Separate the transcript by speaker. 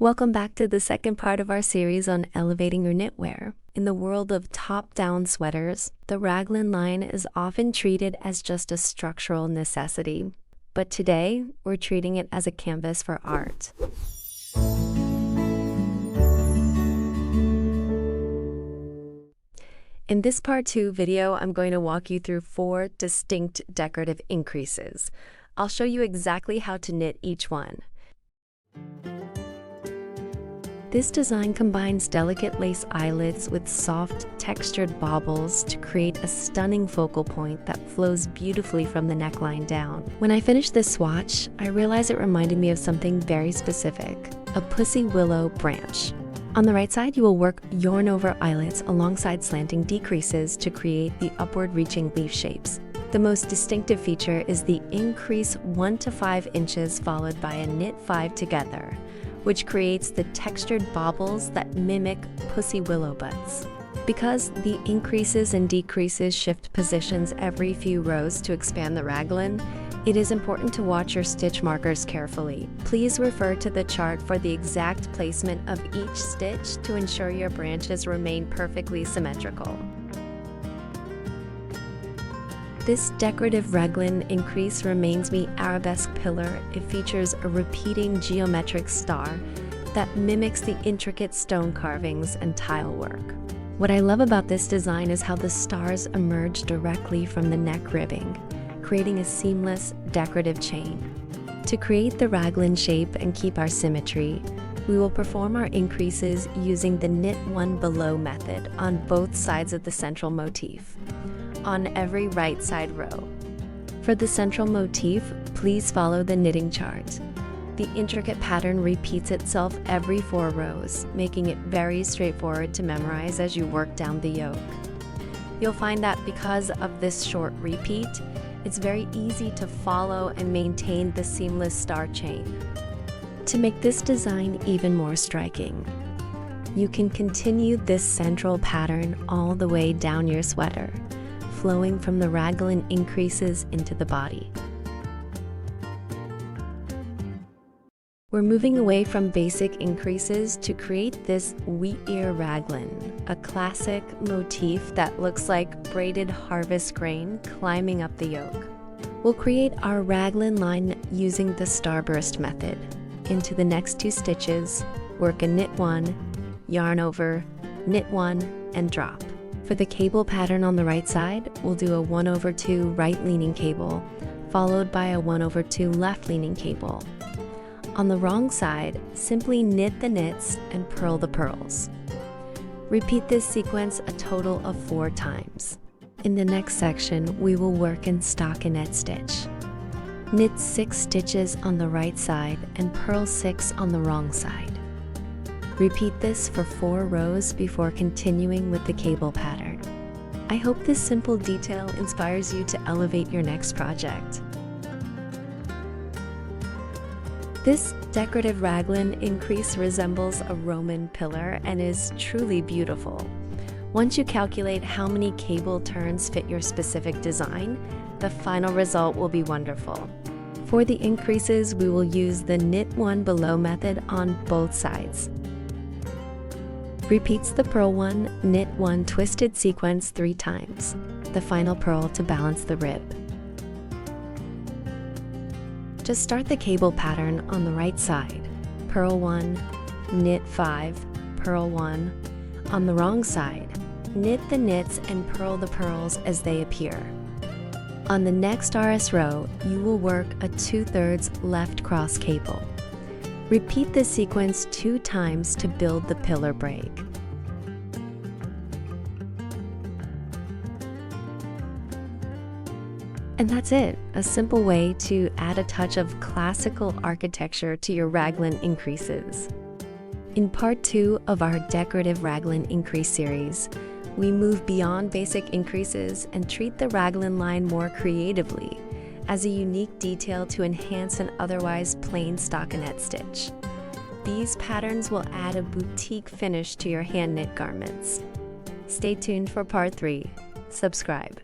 Speaker 1: Welcome back to the second part of our series on elevating your knitwear. In the world of top-down sweaters, the Raglan line is often treated as just a structural necessity. But today, we're treating it as a canvas for art. In this part 2 video, I'm going to walk you through 4 distinct decorative increases. I'll show you exactly how to knit each one. This design combines delicate lace eyelets with soft, textured bobbles to create a stunning focal point that flows beautifully from the neckline down. When I finished this swatch, I realized it reminded me of something very specific, a pussy willow branch. On the right side, you will work yarn over eyelets alongside slanting decreases to create the upward-reaching leaf shapes. The most distinctive feature is the increase 1 to 5 inches followed by a knit 5 together, which creates the textured bobbles that mimic pussy willow buds. Because the increases and decreases shift positions every few rows to expand the raglan, it is important to watch your stitch markers carefully. Please refer to the chart for the exact placement of each stitch to ensure your branches remain perfectly symmetrical. This decorative raglan increase reminds me Arabesque Pillar. It features a repeating geometric star that mimics the intricate stone carvings and tile work. What I love about this design is how the stars emerge directly from the neck ribbing, creating a seamless decorative chain. To create the raglan shape and keep our symmetry, we will perform our increases using the knit one below method on both sides of the central motif, on every right side row. For the central motif, please follow the knitting chart. The intricate pattern repeats itself every 4 rows, making it very straightforward to memorize as you work down the yoke. You'll find that because of this short repeat, it's very easy to follow and maintain the seamless star chain. To make this design even more striking, you can continue this central pattern all the way down your sweater, flowing from the raglan increases into the body. We're moving away from basic increases to create this wheat ear raglan, a classic motif that looks like braided harvest grain climbing up the yoke. We'll create our raglan line using the starburst method. Into the next 2 stitches, work a knit 1, yarn over, knit 1, and drop. For the cable pattern on the right side, we'll do a 1/2 right-leaning cable, followed by a 1/2 left-leaning cable. On the wrong side, simply knit the knits and purl the purls. Repeat this sequence a total of 4 times. In the next section, we will work in stockinette stitch. Knit 6 stitches on the right side and purl 6 on the wrong side. Repeat this for 4 rows before continuing with the cable pattern. I hope this simple detail inspires you to elevate your next project. This decorative raglan increase resembles a Roman pillar and is truly beautiful. Once you calculate how many cable turns fit your specific design, the final result will be wonderful. For the increases, we will use the knit one below method on both sides. Repeats the purl 1, knit 1 twisted sequence 3 times, the final purl to balance the rib. Just start the cable pattern on the right side, purl 1, knit 5, purl 1. On the wrong side, knit the knits and purl the purls as they appear. On the next RS row, you will work a 2/3 left cross cable. Repeat this sequence 2 times to build the pillar break. And that's it, a simple way to add a touch of classical architecture to your raglan increases. In part 2 of our decorative raglan increase series, we move beyond basic increases and treat the raglan line more creatively as a unique detail to enhance an otherwise plain stockinette stitch. These patterns will add a boutique finish to your hand knit garments. Stay tuned for part 3. Subscribe.